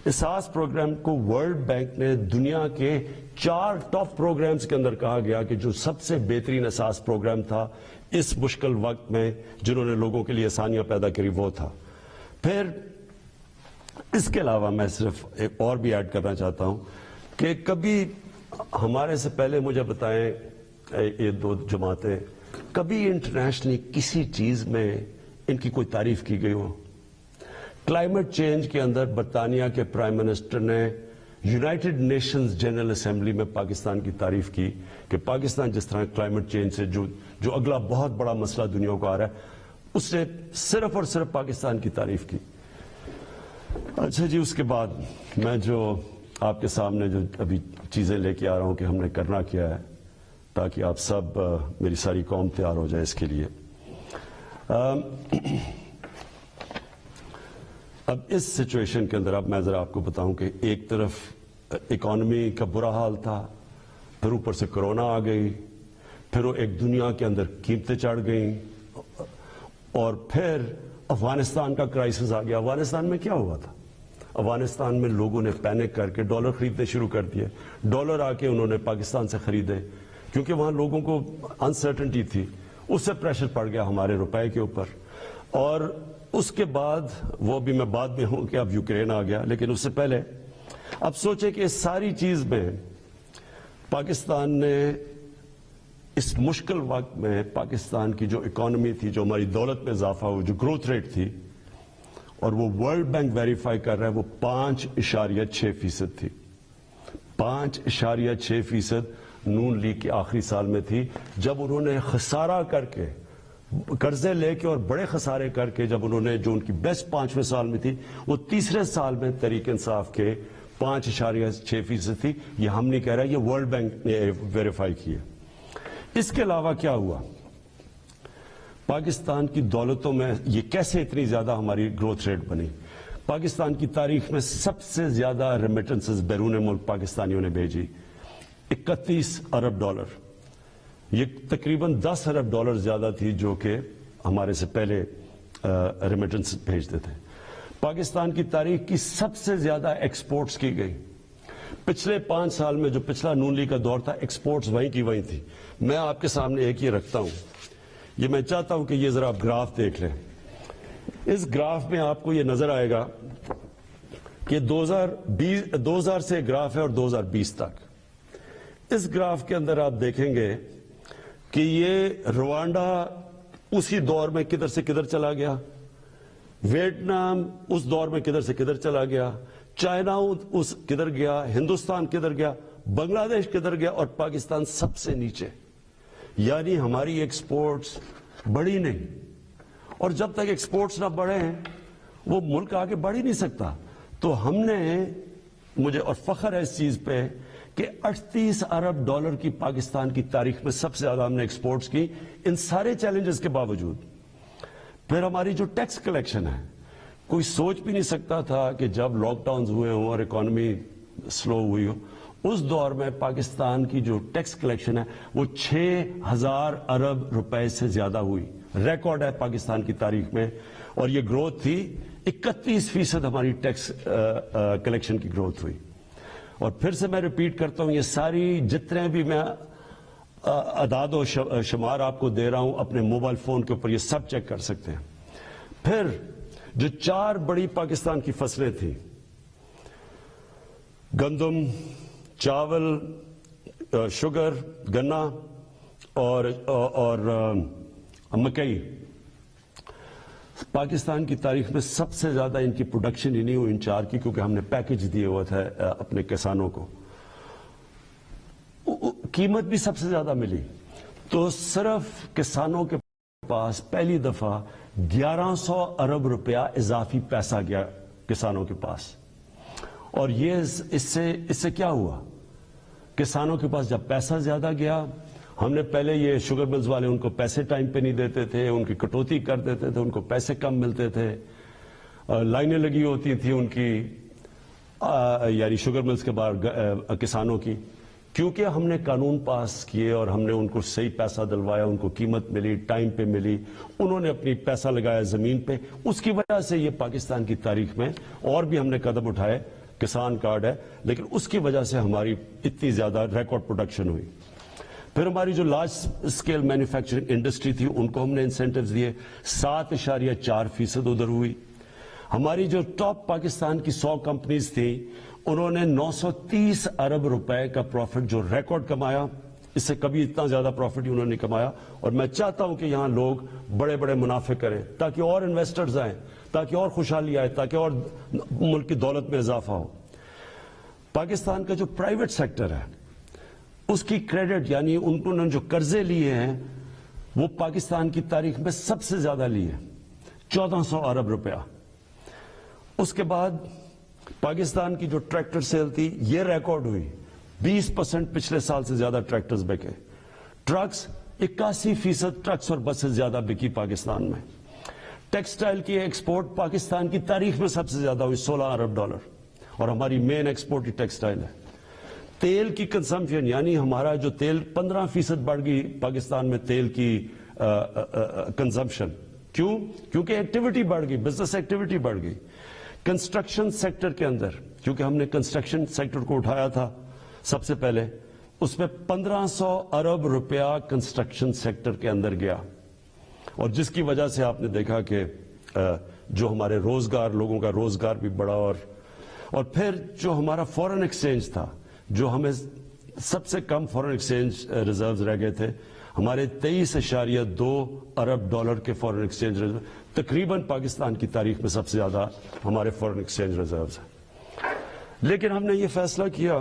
[SPEAKER 1] احساس پروگرام کو ورلڈ بینک نے دنیا کے 4 ٹاپ پروگرامز کے اندر کہا گیا کہ جو سب سے بہترین احساس پروگرام تھا اس مشکل وقت میں، جنہوں نے لوگوں کے لیے آسانیاں پیدا کری، وہ تھا. پھر اس کے علاوہ میں صرف ایک اور بھی ایڈ کرنا چاہتا ہوں کہ کبھی ہمارے سے پہلے مجھے بتائیں یہ 2 جماعتیں، کبھی انٹرنیشنلی کسی چیز میں ان کی کوئی تعریف کی گئی ہو؟ کلائمیٹ چینج کے اندر برطانیہ کے پرائم منسٹر نے یونائٹڈ نیشنز جنرل اسمبلی میں پاکستان کی تعریف کی کہ پاکستان جس طرح کلائمیٹ چینج سے جو اگلا بہت بڑا مسئلہ دنیا کو آ رہا ہے، اس نے صرف اور صرف پاکستان کی تعریف کی. اچھا جی، اس کے بعد میں جو آپ کے سامنے جو ابھی چیزیں لے کے آ رہا ہوں کہ ہم نے کرنا کیا ہے تاکہ آپ سب، میری ساری قوم تیار ہو جائے اس کے لیے. اب اس سچویشن کے اندر اب میں ذرا آپ کو بتاؤں کہ ایک طرف اکانومی کا برا حال تھا، پھر اوپر سے کرونا آ گئی، پھر وہ ایک دنیا کے اندر قیمتیں چڑھ گئیں، اور پھر افغانستان کا کرائسس آ گیا. افغانستان میں کیا ہوا تھا؟ افغانستان میں لوگوں نے پینک کر کے ڈالر خریدنے شروع کر دیے. ڈالر آ کے انہوں نے پاکستان سے خریدے کیونکہ وہاں لوگوں کو انسرٹنٹی تھی. اس سے پریشر پڑ گیا ہمارے روپے کے اوپر. اور اس کے بعد وہ بھی میں بعد میں ہوں کہ اب یوکرین آ گیا، لیکن اس سے پہلے اب سوچے کہ اس ساری چیز میں پاکستان نے اس مشکل وقت میں پاکستان کی جو اکانومی تھی، جو ہماری دولت میں اضافہ ہوا، جو گروتھ ریٹ تھی، اور وہ ورلڈ بینک ویریفائی کر رہا ہے، وہ 5.6% تھی. 5.6% نون لیگ کے آخری سال میں تھی، جب انہوں نے خسارہ کر کے، قرضے لے کے اور بڑے خسارے کر کے، جب انہوں نے جو ان کی بیسٹ 5ویں سال میں تھی، وہ تیسرے سال میں تحریک انصاف کے 5.6% تھی. یہ ہم نہیں کہہ رہے، یہ ورلڈ بینک نے ویریفائی کیا. اس کے علاوہ کیا ہوا؟ پاکستان کی دولتوں میں یہ کیسے اتنی زیادہ ہماری گروتھ ریٹ بنی؟ پاکستان کی تاریخ میں سب سے زیادہ ریمیٹنسز بیرون ملک پاکستانیوں نے بھیجی، 31 ارب ڈالر. یہ تقریباً 10 ارب ڈالر زیادہ تھی جو کہ ہمارے سے پہلے ریمیٹنس بھیجتے تھے. پاکستان کی تاریخ کی سب سے زیادہ ایکسپورٹس کی گئی. پچھلے 5 سال میں جو پچھلا نون لیگ کا دور تھا، ایکسپورٹس وہیں کی وہیں تھی. میں آپ کے سامنے ایک یہ رکھتا ہوں، یہ میں چاہتا ہوں کہ یہ ذرا آپ گراف دیکھ لیں. اس گراف میں آپ کو یہ نظر آئے گا کہ 2000 سے گراف ہے اور 2020 تک. اس گراف کے اندر آپ دیکھیں گے کہ یہ روانڈا اسی دور میں کدھر سے کدھر چلا گیا. ویتنام اس دور میں کدھر سے کدھر چلا گیا، چائنا اس کدھر گیا، ہندوستان کدھر گیا، بنگلہ دیش کدھر گیا، اور پاکستان سب سے نیچے. یعنی ہماری ایکسپورٹس بڑھی نہیں، اور جب تک ایکسپورٹس نہ بڑھے وہ ملک آگے بڑھ ہی نہیں سکتا. تو ہم نے، مجھے اور فخر ہے اس چیز پہ کہ 38 ارب ڈالر کی پاکستان کی تاریخ میں سب سے زیادہ ہم نے ایکسپورٹس کی، ان سارے چیلنجز کے باوجود. پھر ہماری جو ٹیکس کلیکشن ہے، کوئی سوچ بھی نہیں سکتا تھا کہ جب لاک ڈاؤنز ہوئے ہوں اور اکانومی سلو ہوئی ہو، اس دور میں پاکستان کی جو ٹیکس کلیکشن ہے وہ 6000 ارب روپے سے زیادہ ہوئی. ریکارڈ ہے پاکستان کی تاریخ میں، اور یہ گروتھ تھی 31% ہماری ٹیکس کلیکشن کی گروتھ ہوئی. اور پھر سے میں ریپیٹ کرتا ہوں، یہ ساری جتنے بھی میں اعداد و شمار آپ کو دے رہا ہوں اپنے موبائل فون کے اوپر، یہ سب چیک کر سکتے ہیں. پھر جو 4 بڑی پاکستان کی فصلیں تھیں، گندم، چاول، شوگر، گنا اور مکئی، پاکستان کی تاریخ میں سب سے زیادہ ان کی پروڈکشن ہی نہیں ہوئی ان 4 کی، کیونکہ ہم نے پیکج دیے ہوا تھا اپنے کسانوں کو. قیمت بھی سب سے زیادہ ملی. تو صرف کسانوں کے پاس پہلی دفعہ 1100 ارب روپیہ اضافی پیسہ گیا کسانوں کے پاس. اور یہ اس سے کیا ہوا؟ کسانوں کے پاس جب پیسہ زیادہ گیا، ہم نے پہلے یہ شوگر ملز والے ان کو پیسے ٹائم پہ نہیں دیتے تھے، ان کی کٹوتی کر دیتے تھے، ان کو پیسے کم ملتے تھے، لائنیں لگی ہوتی تھیں ان کی، یعنی شوگر ملز کے باہر کسانوں کی. کیونکہ ہم نے قانون پاس کیے اور ہم نے ان کو صحیح پیسہ دلوایا، ان کو قیمت ملی، ٹائم پہ ملی، انہوں نے اپنی پیسہ لگایا زمین پہ، اس کی وجہ سے یہ پاکستان کی تاریخ میں اور بھی ہم نے قدم اٹھائے. کسان کارڈ ہے، لیکن اس کی وجہ سے ہماری اتنی زیادہ ریکارڈ پروڈکشن ہوئی. پھر ہماری جو لارج اسکیل مینوفیکچرنگ انڈسٹری تھی ان کو ہم نے انسینٹیوز دیے، 7.4% ادھر ہوئی. ہماری جو ٹاپ پاکستان کی 100 کمپنیز تھیں انہوں نے 930 ارب روپے کا پروفٹ جو ریکارڈ کمایا، اس سے کبھی اتنا زیادہ پروفٹ انہوں نے کمایا. اور میں چاہتا ہوں کہ یہاں لوگ بڑے بڑے منافع کریں تاکہ اور انویسٹرز آئیں، تاکہ اور خوشحالی آئے، تاکہ اور ملک کی دولت میں اضافہ ہو. پاکستان کا جو پرائیویٹ سیکٹر ہے اس کی کریڈٹ، یعنی انہوں نے جو قرضے لیے ہیں وہ پاکستان کی تاریخ میں سب سے زیادہ لیے، 1400 ارب روپیہ. اس کے بعد پاکستان کی جو ٹریکٹر سیل تھی یہ ریکارڈ ہوئی، 20% پچھلے سال سے زیادہ ٹریکٹرز بکے. ٹرکس 81% ٹرکس اور بسیں زیادہ بکی پاکستان میں. ٹیکسٹائل کی ایکسپورٹ پاکستان کی تاریخ میں سب سے زیادہ ہوئی، 16 ارب ڈالر، اور ہماری مین ایکسپورٹ ہی ٹیکسٹائل ہے. تیل کی کنزمپشن، یعنی ہمارا جو تیل 15% بڑھ گئی پاکستان میں تیل کی کنزمپشن. کیوں؟ کیونکہ ایکٹیویٹی بڑھ گئی، بزنس ایکٹیویٹی بڑھ گئی. کنسٹرکشن سیکٹر کے اندر، کیونکہ ہم نے کنسٹرکشن سیکٹر کو اٹھایا تھا سب سے پہلے، اس میں 1500 ارب روپیہ کنسٹرکشن سیکٹر کے اندر گیا. اور جس کی وجہ سے آپ نے دیکھا کہ جو ہمارے روزگار، لوگوں کا روزگار بھی بڑھا. اور پھر جو ہمارا فورن ایکسچینج تھا، جو ہمیں سب سے کم فورن ایکسچینج ریزروز رہ گئے تھے، ہمارے 23.2 ارب ڈالر کے فورن ایکسچینج ریزرو، تقریباً پاکستان کی تاریخ میں سب سے زیادہ ہمارے فورن ایکسچینج ریزروز ہیں. لیکن ہم نے یہ فیصلہ کیا،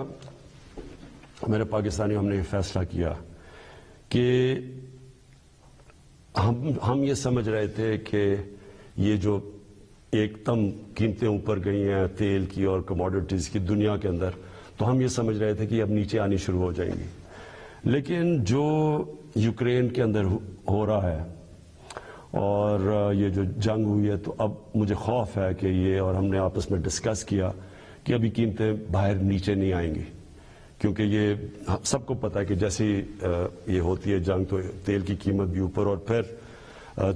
[SPEAKER 1] میرے پاکستانیوں، ہم نے یہ فیصلہ کیا کہ ہم یہ سمجھ رہے تھے کہ یہ جو ایک دم قیمتیں اوپر گئی ہیں تیل کی اور کموڈیٹیز کی دنیا کے اندر، تو ہم یہ سمجھ رہے تھے کہ اب نیچے آنی شروع ہو جائیں گی. لیکن جو یوکرین کے اندر ہو رہا ہے اور یہ جو جنگ ہوئی ہے، تو اب مجھے خوف ہے کہ یہ، اور ہم نے آپس میں ڈسکس کیا کہ ابھی قیمتیں باہر نیچے نہیں آئیں گی. کیونکہ یہ سب کو پتا ہے کہ جیسی یہ ہوتی ہے جنگ تو تیل کی قیمت بھی اوپر، اور پھر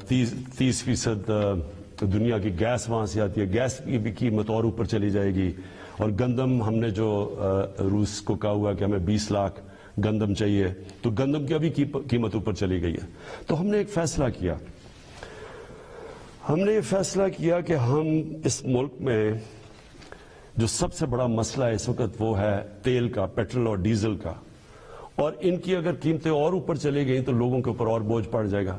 [SPEAKER 1] 30% دنیا کی گیس وہاں سے آتی ہے، گیس کی بھی قیمت اور اوپر چلی جائے گی. اور گندم، ہم نے جو روس کو کہا ہوا کہ ہمیں 20 لاکھ گندم چاہیے، تو گندم کی ابھی قیمت اوپر چلی گئی ہے. تو ہم نے ایک فیصلہ کیا، ہم نے یہ فیصلہ کیا کہ ہم اس ملک میں جو سب سے بڑا مسئلہ ہے اس وقت وہ ہے تیل کا، پیٹرول اور ڈیزل کا. اور ان کی اگر قیمتیں اور اوپر چلی گئیں تو لوگوں کے اوپر اور بوجھ پڑ جائے گا.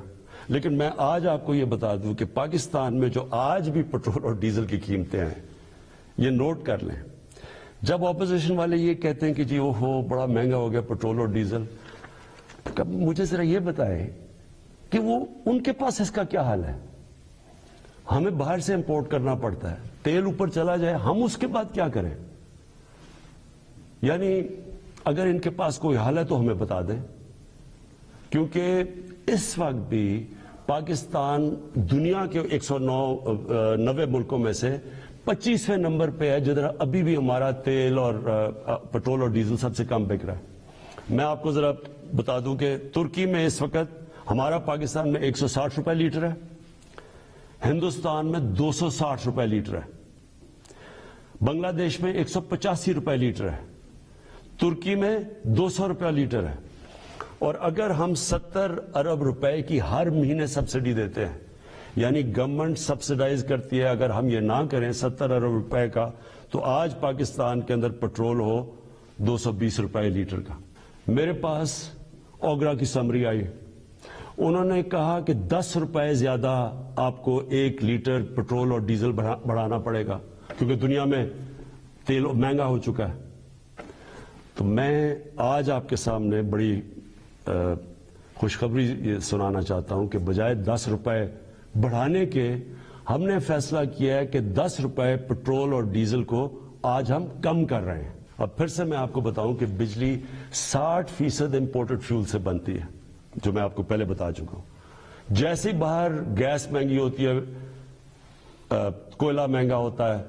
[SPEAKER 1] لیکن میں آج آپ کو یہ بتا دوں کہ پاکستان میں جو آج بھی پٹرول اور ڈیزل کی قیمتیں ہیں، یہ نوٹ کر لیں. جب اپوزیشن والے یہ کہتے ہیں کہ جی اوہو بڑا مہنگا ہو گیا پٹرول اور ڈیزل، مجھے ذرا یہ بتائیں کہ وہ ان کے پاس اس کا کیا حال ہے؟ ہمیں باہر سے امپورٹ کرنا پڑتا ہے، تیل اوپر چلا جائے ہم اس کے بعد کیا کریں؟ یعنی اگر ان کے پاس کوئی حل ہے تو ہمیں بتا دیں، کیونکہ اس وقت بھی پاکستان دنیا کے 190 ملکوں میں سے 25ویں نمبر پہ ہے جدھر ابھی بھی ہمارا تیل اور پٹرول اور ڈیزل سب سے کم بک رہا ہے. میں آپ کو ذرا بتا دوں کہ ترکی میں اس وقت ہمارا پاکستان میں 160 روپے لیٹر ہے، ہندوستان میں 260 روپے لیٹر ہے، بنگلہ دیش میں 185 روپے لیٹر ہے، ترکی میں 200 روپے لیٹر ہے. اور اگر ہم 70 ارب روپے کی ہر مہینے سبسڈی دیتے ہیں، یعنی گورنمنٹ سبسڈائز کرتی ہے، اگر ہم یہ نہ کریں 70 ارب روپے کا، تو آج پاکستان کے اندر پٹرول ہو 220 روپے لیٹر کا. میرے پاس اوگرا کی سمری آئی، انہوں نے کہا کہ 10 روپے زیادہ آپ کو 1 لیٹر پٹرول اور ڈیزل بڑھانا پڑے گا کیونکہ دنیا میں تیل مہنگا ہو چکا ہے. تو میں آج آپ کے سامنے بڑی خوشخبری سنانا چاہتا ہوں کہ بجائے 10 روپے بڑھانے کے ہم نے فیصلہ کیا ہے کہ 10 روپے پٹرول اور ڈیزل کو آج ہم کم کر رہے ہیں. اب پھر سے میں آپ کو بتاؤں کہ بجلی 60% امپورٹڈ فیول سے بنتی ہے، جو میں آپ کو پہلے بتا چکا ہوں. جیسے باہر گیس مہنگی ہوتی ہے، کوئلہ مہنگا ہوتا ہے،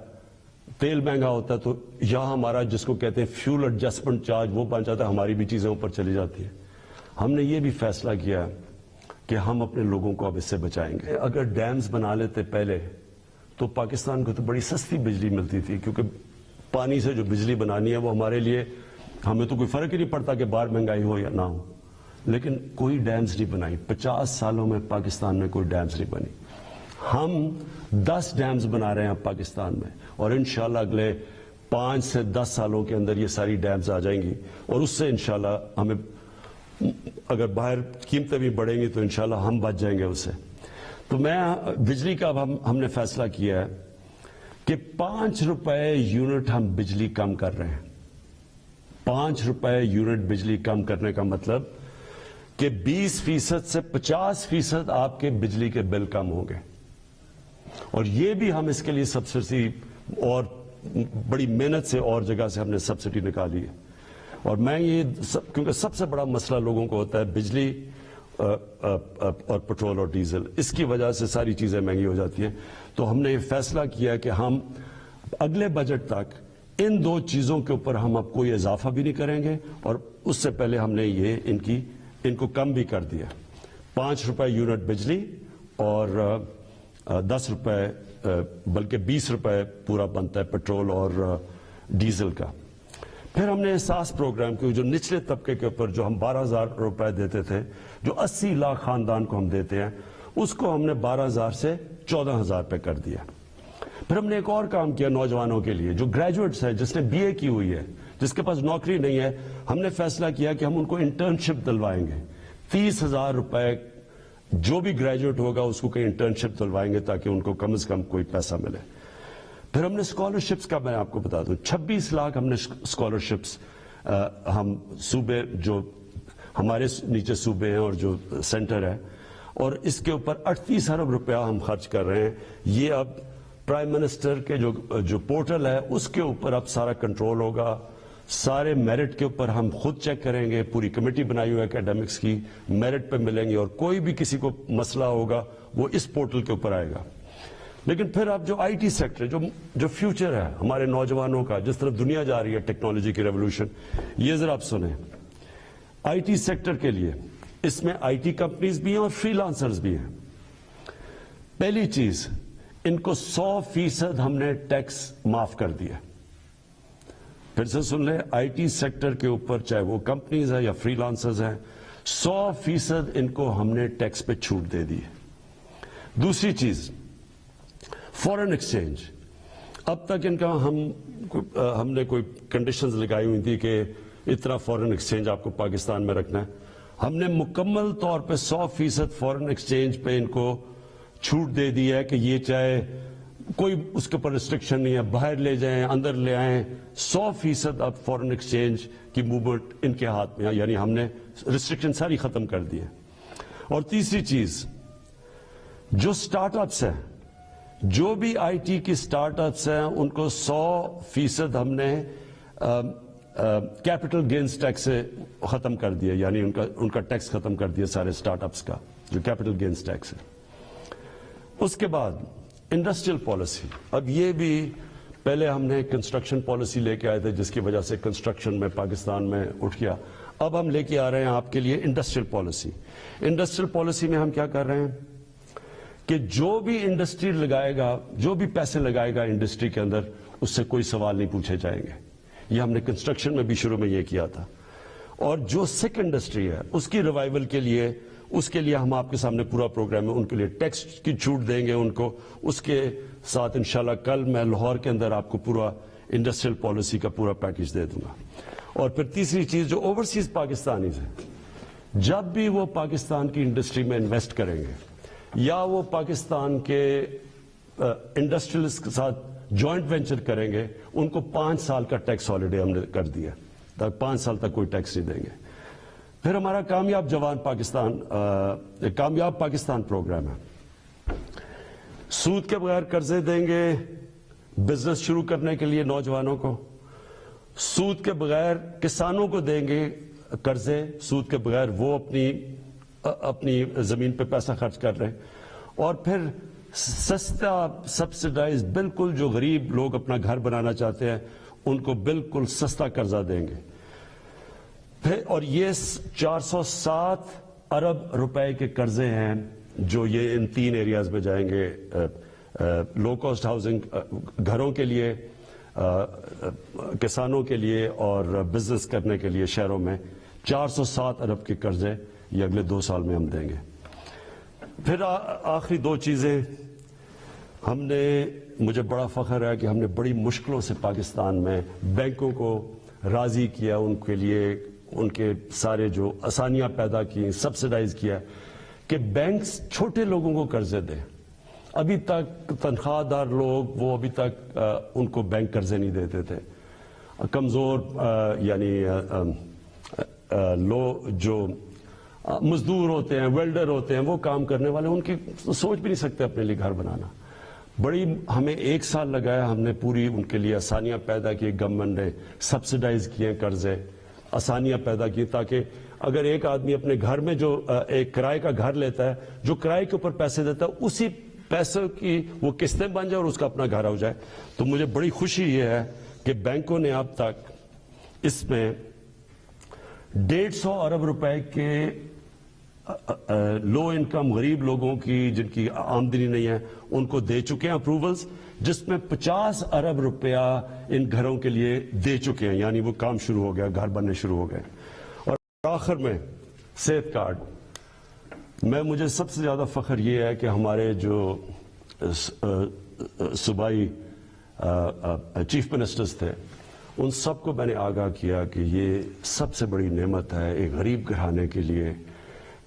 [SPEAKER 1] تیل مہنگا ہوتا ہے، تو یہاں ہمارا جس کو کہتے ہیں فیول ایڈجسٹمنٹ چارج وہ بن جاتا ہے، ہماری بھی چیزیں اوپر چلی جاتی ہیں. ہم نے یہ بھی فیصلہ کیا کہ ہم اپنے لوگوں کو اب اس سے بچائیں گے. اگر ڈیمز بنا لیتے پہلے تو پاکستان کو تو بڑی سستی بجلی ملتی تھی، کیونکہ پانی سے جو بجلی بنانی ہے وہ ہمارے لیے، ہمیں تو کوئی فرق ہی نہیں پڑتا کہ باہر مہنگائی ہو یا نہ ہو. لیکن کوئی ڈیمز نہیں بنائی، 50 سالوں میں پاکستان میں کوئی ڈیمز نہیں بنی. ہم 10 ڈیمز بنا رہے ہیں اب پاکستان میں، اور انشاءاللہ اگلے 5 سے 10 سالوں کے اندر یہ ساری ڈیمز آ جائیں گی، اور اس سے انشاءاللہ ہمیں اگر باہر قیمتیں بھی بڑھیں گی تو انشاءاللہ ہم بچ جائیں گے اس سے. تو میں بجلی کا اب ہم نے فیصلہ کیا ہے کہ 5 روپے یونٹ ہم بجلی کم کر رہے ہیں. 5 روپے یونٹ بجلی کم کرنے کا مطلب کہ 20% سے 50% آپ کے بجلی کے بل کم ہوں گے. اور یہ بھی ہم اس کے لیے سبسڈی اور بڑی محنت سے اور جگہ سے ہم نے سبسڈی نکالی ہے. اور میں یہ کیونکہ سب سے بڑا مسئلہ لوگوں کو ہوتا ہے بجلی اور پٹرول اور ڈیزل، اس کی وجہ سے ساری چیزیں مہنگی ہو جاتی ہیں. تو ہم نے یہ فیصلہ کیا کہ ہم اگلے بجٹ تک ان 2 چیزوں کے اوپر ہم اب کوئی اضافہ بھی نہیں کریں گے، اور اس سے پہلے ہم نے یہ ان کو کم بھی کر دیا. 5 روپے یونٹ بجلی اور 10 روپے بلکہ 20 روپے پورا بنتا ہے پٹرول اور ڈیزل کا. پھر ہم نے احساس پروگرام کی، جو نچلے طبقے کے اوپر جو ہم 12,000 روپے دیتے تھے، جو 80 لاکھ خاندان کو ہم دیتے ہیں، اس کو ہم نے 12,000 سے 14,000 پہ کر دیا. پھر ہم نے ایک اور کام کیا نوجوانوں کے لیے جو گریجویٹس ہیں، جس نے BA کی ہوئی ہے، جس کے پاس نوکری نہیں ہے. ہم نے فیصلہ کیا کہ ہم ان کو انٹرنشپ دلوائیں گے. 30,000 روپے جو بھی گریجویٹ ہوگا اس کو کہیں انٹرنشپ دلوائیں گے تاکہ ان کو کم از کم کوئی پیسہ ملے. پھر ہم نے اسکالرشپس کا میں آپ کو بتا دوں 26 لاکھ ہم نے اسکالرشپس ہم صوبے جو ہمارے نیچے صوبے ہیں اور جو سینٹر ہے، اور اس کے اوپر 38 ارب روپیہ ہم خرچ کر رہے ہیں. یہ اب پرائم منسٹر کے جو پورٹل ہے اس کے اوپر اب سارا کنٹرول ہوگا. سارے میرٹ کے اوپر ہم خود چیک کریں گے، پوری کمیٹی بنائی ہوئی ہے اکیڈمکس کی، میرٹ پہ ملیں گے، اور کوئی بھی کسی کو مسئلہ ہوگا وہ اس پورٹل کے اوپر آئے گا. لیکن پھر اب جو IT سیکٹر جو فیوچر ہے ہمارے نوجوانوں کا، جس طرف دنیا جا رہی ہے ٹیکنالوجی کی ریولوشن، یہ ذرا آپ سنیں. IT سیکٹر کے لیے اس میں IT کمپنیز بھی ہیں اور فری لانسرز بھی ہیں. پہلی چیز، ان کو 100% ہم نے ٹیکس معاف کر دیا. پھر سے سن لیں، IT سیکٹر کے اوپر چاہے وہ کمپنیز ہیں یا فری لانسرز ہیں، 100% ان کو ہم نے ٹیکس پہ چھوٹ دے دی. دوسری چیز، فورن ایکسچینج. اب تک ان کا ہم نے کوئی کنڈیشنز لگائی ہوئی تھی کہ اتنا فورن ایکسچینج آپ کو پاکستان میں رکھنا ہے. ہم نے مکمل طور پہ 100% فورن ایکسچینج پہ ان کو چھوٹ دے دی ہے کہ یہ چاہے کوئی اس کے اوپر ریسٹرکشن نہیں ہے، باہر لے جائیں اندر لے آئیں، 100% اب فورن ایکسچینج کی موومنٹ ان کے ہاتھ میں ہے، یعنی ہم نے ریسٹرکشن ساری ختم کر دی ہے۔ اور تیسری چیز، جو سٹارٹ اپس ہیں، جو بھی آئی ٹی کی سٹارٹ اپس ہیں، ان کو 100% ہم نے کیپٹل گینز ٹیکس سے ختم کر دیا، یعنی ان کا ٹیکس ختم کر دیا سارے سٹارٹ اپس کا، جو کیپٹل گینز ٹیکس ہے۔ اس کے بعد انڈسٹریل پالیسی، اب یہ بھی پہلے ہم نے کنسٹرکشن پالیسی لے کے آئے تھے جس کی وجہ سے کنسٹرکشن میں پاکستان میں اٹھ گیا، اب ہم لے کے آ رہے ہیں آپ کے لیے انڈسٹریل پالیسی۔ انڈسٹریل پالیسی میں ہم کیا کر رہے ہیں کہ جو بھی انڈسٹری لگائے گا، جو بھی پیسے لگائے گا انڈسٹری کے اندر، اس سے کوئی سوال نہیں پوچھے جائیں گے۔ یہ ہم نے کنسٹرکشن میں بھی شروع میں یہ کیا تھا۔ اور جو سکھ انڈسٹری ہے اس کی ریوائول کے لیے ہم آپ کے سامنے پورا پروگرام ہے، ان کے لیے ٹیکس کی چھوٹ دیں گے ان کو۔ اس کے ساتھ انشاءاللہ کل میں لاہور کے اندر آپ کو پورا انڈسٹریل پالیسی کا پورا پیکج دے دوں گا۔ اور پھر تیسری چیز، جو اوورسیز پاکستانیز ہیں، جب بھی وہ پاکستان کی انڈسٹری میں انویسٹ کریں گے یا وہ پاکستان کے انڈسٹریلسٹ کے ساتھ جوائنٹ وینچر کریں گے، ان کو 5 سال کا ٹیکس ہالیڈے ہم نے کر دیا، تک 5 سال تک کوئی ٹیکس نہیں دیں گے۔ پھر ہمارا کامیاب پاکستان پروگرام ہے، سود کے بغیر قرضے دیں گے بزنس شروع کرنے کے لیے نوجوانوں کو، سود کے بغیر کسانوں کو دیں گے قرضے، سود کے بغیر وہ اپنی زمین پہ پیسہ خرچ کر رہے ہیں، اور پھر سستا سبسڈائز، بالکل جو غریب لوگ اپنا گھر بنانا چاہتے ہیں ان کو بالکل سستا قرضہ دیں گے۔ پھر اور یہ 407 ارب روپے کے قرضے ہیں جو یہ ان 3 ایریاز میں جائیں گے، لو کاسٹ ہاؤسنگ، گھروں کے لیے، کسانوں کے لیے اور بزنس کرنے کے لیے شہروں میں 407 ارب کے قرضے یہ اگلے 2 سال میں ہم دیں گے۔ پھر آخری 2 چیزیں، مجھے بڑا فخر ہے کہ ہم نے بڑی مشکلوں سے پاکستان میں بینکوں کو راضی کیا، ان کے لیے ان کے سارے جو آسانیاں پیدا کی، سبسڈائز کیا کہ بینکس چھوٹے لوگوں کو قرضے دیں۔ ابھی تک تنخواہ دار لوگ وہ ابھی تک ان کو بینک قرضے نہیں دیتے تھے، کمزور یعنی جو مزدور ہوتے ہیں، ویلڈر ہوتے ہیں، وہ کام کرنے والے، ان کی سوچ بھی نہیں سکتے اپنے لیے گھر بنانا۔ ہمیں 1 سال لگایا، ہم نے پوری ان کے لیے آسانیاں پیدا کی، گورنمنٹ نے سبسڈائز کیے قرضے، آسانیاں پیدا کی تاکہ اگر ایک آدمی اپنے گھر میں جو ایک کرائے کا گھر لیتا ہے، جو کرائے کے اوپر پیسے دیتا ہے، اسی پیسوں کی وہ قسطیں بن جائے اور اس کا اپنا گھر ہو جائے۔ تو مجھے بڑی خوشی یہ ہے کہ بینکوں نے اب تک اس میں 150 ارب روپے کے لو انکم غریب لوگوں کی جن کی آمدنی نہیں ہے ان کو دے چکے ہیں اپروولز، جس میں 50 ارب روپیہ ان گھروں کے لیے دے چکے ہیں، یعنی وہ کام شروع ہو گیا، گھر بننے شروع ہو گئے۔ اور آخر میں صحت کارڈ، مجھے سب سے زیادہ فخر یہ ہے کہ ہمارے جو صوبائی چیف منسٹرز تھے ان سب کو میں نے آگاہ کیا کہ یہ سب سے بڑی نعمت ہے ایک غریب گھرانے کے لیے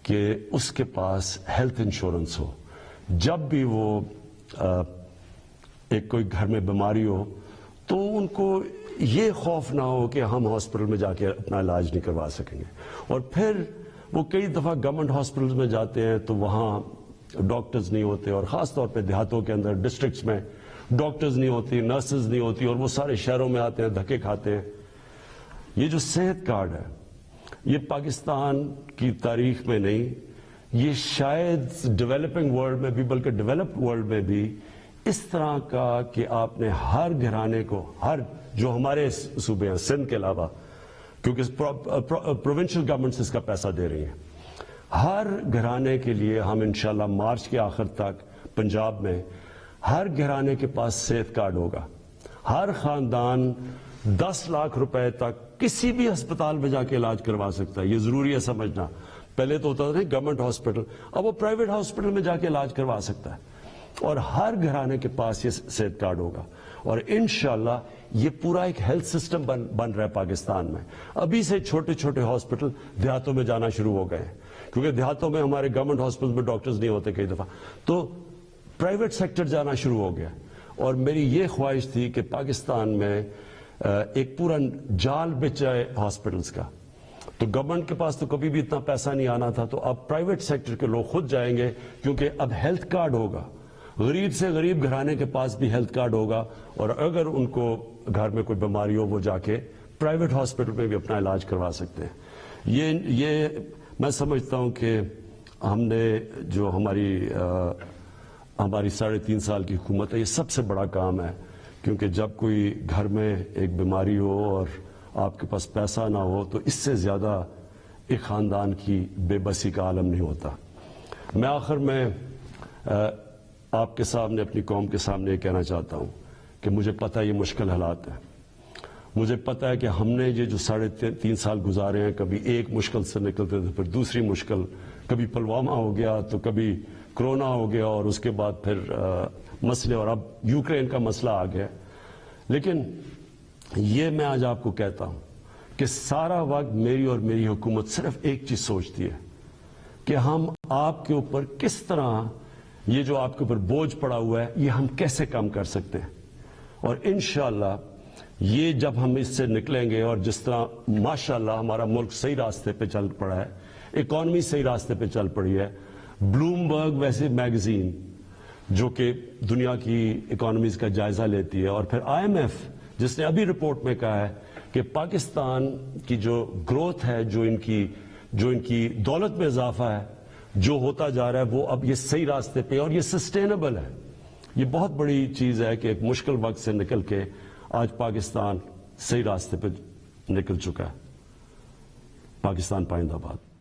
[SPEAKER 1] کہ اس کے پاس ہیلتھ انشورنس ہو، جب بھی وہ ایک کوئی گھر میں بیماری ہو تو ان کو یہ خوف نہ ہو کہ ہم ہاسپٹل میں جا کے اپنا علاج نہیں کروا سکیں گے۔ اور پھر وہ کئی دفعہ گورنمنٹ ہاسپٹلز میں جاتے ہیں تو وہاں ڈاکٹرز نہیں ہوتے، اور خاص طور پہ دیہاتوں کے اندر ڈسٹرکٹس میں ڈاکٹرز نہیں ہوتی، نرسز نہیں ہوتی، اور وہ سارے شہروں میں آتے ہیں، دھکے کھاتے ہیں۔ یہ جو صحت کارڈ ہے یہ پاکستان کی تاریخ میں نہیں، یہ شاید ڈیولپنگ ورلڈ میں بھی، بلکہ ڈیولپڈ ورلڈ میں بھی اس طرح کا کہ آپ نے ہر گھرانے کو، ہر جو ہمارے صوبے ہیں سندھ کے علاوہ، کیونکہ پروونشل گورنمنٹس اس کا پیسہ دے رہی ہیں، ہر گھرانے کے لیے ہم انشاءاللہ مارچ کے آخر تک پنجاب میں ہر گھرانے کے پاس صحت کارڈ ہوگا۔ ہر خاندان 10 لاکھ روپے تک کسی بھی ہسپتال میں جا کے علاج کروا سکتا ہے۔ یہ ضروری ہے سمجھنا، پہلے تو ہوتا تھا گورنمنٹ ہاسپٹل، اب وہ پرائیویٹ ہاسپٹل میں جا کے علاج کروا سکتا ہے، اور ہر گھرانے کے پاس یہ صحت کارڈ ہوگا۔ اور انشاءاللہ یہ پورا ایک ہیلتھ سسٹم بن رہا ہے پاکستان میں. ابھی سے چھوٹے چھوٹے ہاسپٹل دیہاتوں میں جانا شروع ہو گئے ہیں, کیونکہ دیہاتوں میں ہمارے گورنمنٹ ہاسپٹل میں ڈاکٹرز نہیں ہوتے کئی دفعہ, تو پرائیویٹ سیکٹر جانا شروع ہو گیا. اور میری یہ خواہش تھی کہ پاکستان میں ایک پورا جال بچ جائے ہاسپٹلز کا. تو گورنمنٹ کے پاس تو کبھی بھی اتنا پیسہ نہیں آنا تھا, تو اب پرائیویٹ سیکٹر کے لوگ خود جائیں گے, کیونکہ اب ہیلتھ کارڈ ہوگا. غریب سے غریب گھرانے کے پاس بھی ہیلتھ کارڈ ہوگا, اور اگر ان کو گھر میں کوئی بیماری ہو وہ جا کے پرائیویٹ ہاسپٹل میں بھی اپنا علاج کروا سکتے ہیں. یہ میں سمجھتا ہوں کہ ہم نے جو ہماری 3.5 سال کی حکومت ہے, یہ سب سے بڑا کام ہے. کیونکہ جب کوئی گھر میں ایک بیماری ہو اور آپ کے پاس پیسہ نہ ہو, تو اس سے زیادہ ایک خاندان کی بے بسی کا عالم نہیں ہوتا. میں آخر میں آپ کے سامنے, اپنی قوم کے سامنے یہ کہنا چاہتا ہوں کہ مجھے پتہ ہے یہ مشکل حالات ہیں. مجھے پتہ ہے کہ ہم نے یہ جو 3.5 سال گزارے ہیں, کبھی ایک مشکل سے نکلتے تھے, پھر دوسری مشکل, کبھی پلوامہ ہو گیا, تو کبھی کرونا ہو گیا, اور اس کے بعد پھر مسئلے, اور اب یوکرین کا مسئلہ آ گیا. لیکن یہ میں آج آپ کو کہتا ہوں کہ سارا وقت میری اور میری حکومت صرف ایک چیز سوچتی ہے کہ ہم آپ کے اوپر کس طرح یہ جو آپ کے اوپر بوجھ پڑا ہوا ہے, یہ ہم کیسے کم کر سکتے ہیں. اور انشاءاللہ یہ جب ہم اس سے نکلیں گے, اور جس طرح ماشاءاللہ ہمارا ملک صحیح راستے پہ چل پڑا ہے, اکانومی صحیح راستے پہ چل پڑی ہے. بلومبرگ ویسے میگزین جو کہ دنیا کی اکانومیز کا جائزہ لیتی ہے, اور پھر IMF جس نے ابھی رپورٹ میں کہا ہے کہ پاکستان کی جو گروتھ ہے, جو ان کی دولت میں اضافہ ہے, جو ہوتا جا رہا ہے, وہ اب یہ صحیح راستے پہ, اور یہ سسٹینیبل ہے. یہ بہت بڑی چیز ہے کہ ایک مشکل وقت سے نکل کے آج پاکستان صحیح راستے پہ نکل چکا ہے. پاکستان پائندہ باد.